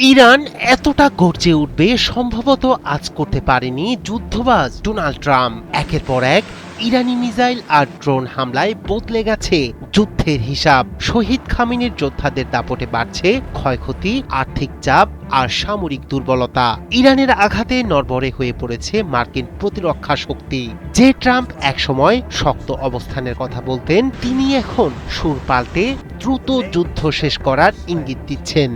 Iran এতটা গর্জে উঠবে সম্ভবত আজ করতে পারেনি যুদ্ধবাজ ডোনাল্ড ট্রাম্প। একের পর এক ইরানি মিসাইল আর ড্রোন হামলায় বদলে গেছে যুদ্ধের হিসাব। শহীদ খামেনির যোদ্ধাদের দাপটে বাড়ছে ক্ষয়ক্ষতি, আর্থিক চাপ আর সামরিক দুর্বলতা। ইরানের আঘাতে নড়বড়ে হয়ে পড়েছে মার্কিন প্রতিরক্ষা শক্তি। যে ট্রাম্প একসময় শক্ত অবস্থানের কথা বলতেন, তিনি এখন সুর পাল্টে দ্রুত যুদ্ধ শেষ করার ইঙ্গিত দিচ্ছেন।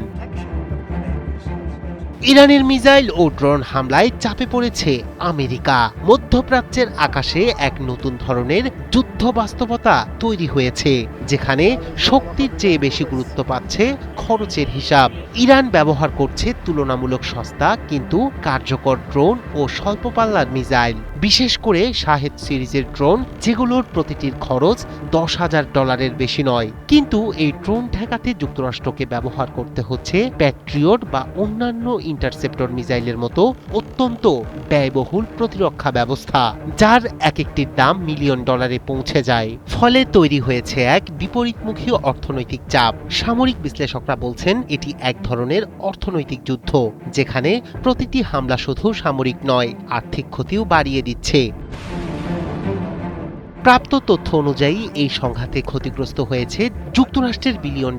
ইরানের মিসাইল ও ড্রোন হামলায় চাপে পড়েছে আমেরিকা। মধ্যপ্রাচ্যের আকাশে এক নতুন ধরনের যুদ্ধ বাস্তবতা তৈরি হয়েছে, যেখানে শক্তির চেয়ে বেশি গুরুত্ব পাচ্ছে খরচের হিসাব। ইরান ব্যবহার করছে তুলনামূলক সস্তা কিন্তু কার্যকর ড্রোন ও স্বল্প পাল্লার মিসাইল, বিশেষ করে শাহেদ সিরিজের ড্রোন, যেগুলোর প্রতিটির খরচ $10,000 বেশি নয়। কিন্তু এই ড্রোন ঠেকাতে যুক্তরাষ্ট্রকে ব্যবহার করতে হচ্ছে প্যাট্রিয়ট বা অন্যান্য ইন্টারসেপ্টর মিসাইলের মতো অত্যন্ত ব্যয়বহুল প্রতিরক্ষা ব্যবস্থা, যার এক একটির দাম $মিলিয়ন পৌঁছে যায়। ফলে তৈরি হয়েছে এক বিপরীতমুখী অর্থনৈতিক চাপ। সামরিক বিশ্লেষকরা বলছেন এটি এক ধরনের অর্থনৈতিক যুদ্ধ, যেখানে প্রতিটি হামলা শুধু সামরিক নয়, আর্থিক ক্ষতিও বাড়িয়ে দিচ্ছে। প্রাপ্ত তথ্য অনুযায়ী এই সংঘাতে ক্ষতিগ্রস্ত হয়েছে যুক্তরাষ্ট্রের $বিলিয়ন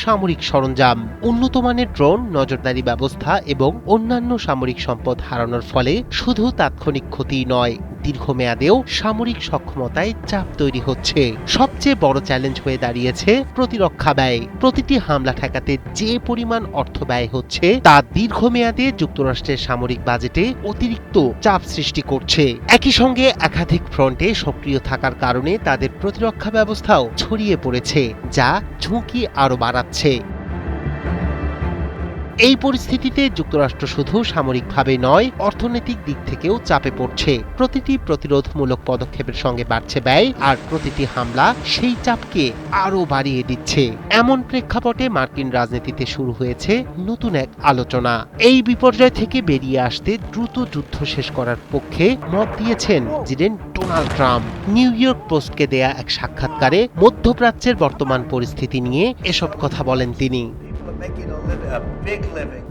সামরিক সরঞ্জাম, উন্নত মানের ড্রোন, নজরদারি ব্যবস্থা এবং অন্যান্য সামরিক সম্পদ হারানোর ফলে শুধু তাৎক্ষণিক ক্ষতি নয়, দীর্ঘমেয়াদেও সামরিক সক্ষমতায় চাপ তৈরি হচ্ছে। সবচেয়ে বড় চ্যালেঞ্জ হয়ে দাঁড়িয়েছে প্রতিরক্ষা ব্যয়। প্রতিটি হামলা ঠেকাতে যে পরিমাণ অর্থ ব্যয় হচ্ছে, তা দীর্ঘমেয়াদে যুক্তরাষ্ট্রের সামরিক বাজেটে অতিরিক্ত চাপ সৃষ্টি করছে। একই সঙ্গে একাধিক ফ্রন্টে সক্রিয় থাকার কারণে তাদের প্রতিরক্ষা ব্যবস্থাও ছড়িয়ে পড়েছে, যা ঝুঁকি আরও বাড়াচ্ছে। এই পরিস্থিতিতে যুক্তরাষ্ট্র শুধু সামরিকভাবে নয়, অর্থনৈতিক দিক থেকেও চাপে পড়ছে। প্রতিটি প্রতিরোধমূলক পদক্ষেপের সঙ্গে বাড়ছে ব্যয়, আর প্রতিটি হামলা সেই চাপকে আরও বাড়িয়ে দিচ্ছে। এমন প্রেক্ষাপটে মার্কিন রাজনীতিতে শুরু হয়েছে নতুন এক আলোচনা। এই বিপর্যয় থেকে বেরিয়ে আসতে দ্রুত যুদ্ধ শেষ করার পক্ষে মত দিয়েছেন president Donald Trump. New York পোস্টকে দেয়া এক সাক্ষাৎকারে মধ্যপ্রাচ্যের বর্তমান পরিস্থিতি নিয়ে এসব কথা বলেন তিনি।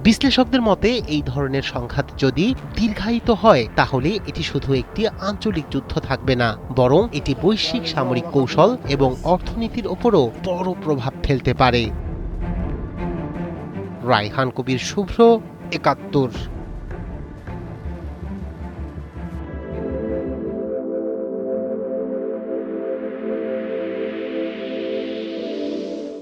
বিশ্লেষকদের মতে এই ধরনের সংঘাত যদি দীর্ঘায়িত হয়, তাহলে এটি শুধু একটি আঞ্চলিক যুদ্ধ থাকবে না, বরং এটি বৈশ্বিক সামরিক কৌশল এবং অর্থনীতির ওপরও বড় প্রভাব ফেলতে পারে। রায়হান কবির, শুভ্র, ৭১।